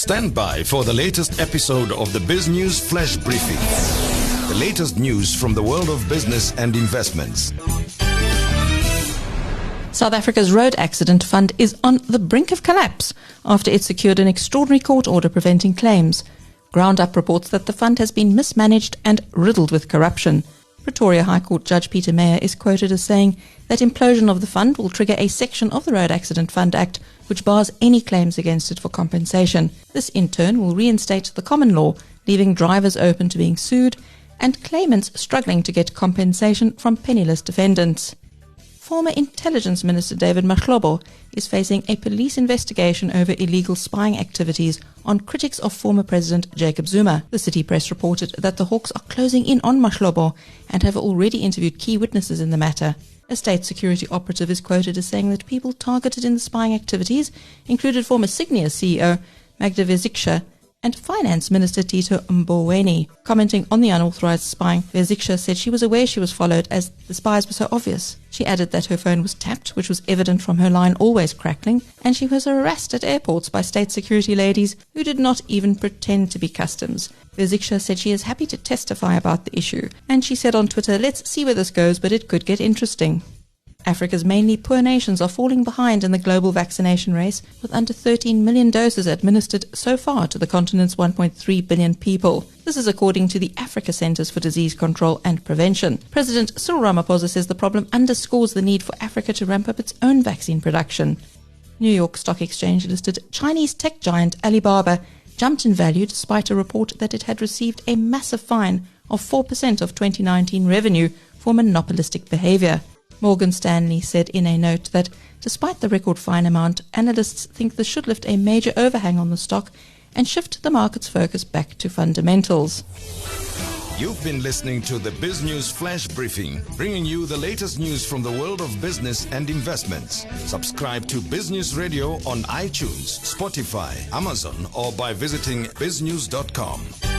Stand by for the latest episode of the Biz News Flash Briefing. The latest news from the world of business and investments. South Africa's road accident fund is on the brink of collapse after it secured an extraordinary court order preventing claims. GroundUp reports that the fund has been mismanaged and riddled with corruption. Pretoria High Court Judge Peter Meyer is quoted as saying that implosion of the fund will trigger a section of the Road Accident Fund Act which bars any claims against it for compensation. This in turn will reinstate the common law, leaving drivers open to being sued and claimants struggling to get compensation from penniless defendants. Former Intelligence Minister David Mahlobo is facing a police investigation over illegal spying activities on critics of former President Jacob Zuma. The City Press reported that the Hawks are closing in on Mahlobo and have already interviewed key witnesses in the matter. A state security operative is quoted as saying that people targeted in the spying activities included former Sygnia CEO Magda Wierzycka and Finance Minister Tito Mboweni. Commenting on the unauthorized spying, Wierzycka said she was aware she was followed as the spies were so obvious. She added that her phone was tapped, which was evident from her line always crackling, and she was harassed at airports by state security ladies who did not even pretend to be customs. Wierzycka said she is happy to testify about the issue, and she said on Twitter, "Let's see where this goes, but it could get interesting." Africa's mainly poor nations are falling behind in the global vaccination race, with under 13 million doses administered so far to the continent's 1.3 billion people. This is according to the Africa Centers for Disease Control and Prevention. President Cyril Ramaphosa says the problem underscores the need for Africa to ramp up its own vaccine production. New York Stock Exchange listed Chinese tech giant Alibaba jumped in value despite a report that it had received a massive fine of 4% of 2019 revenue for monopolistic behavior. Morgan Stanley said in a note that despite the record fine amount, analysts think this should lift a major overhang on the stock and shift the market's focus back to fundamentals. You've been listening to the Biz News Flash Briefing, bringing you the latest news from the world of business and investments. Subscribe to Biz News Radio on iTunes, Spotify, Amazon, or by visiting biznews.com.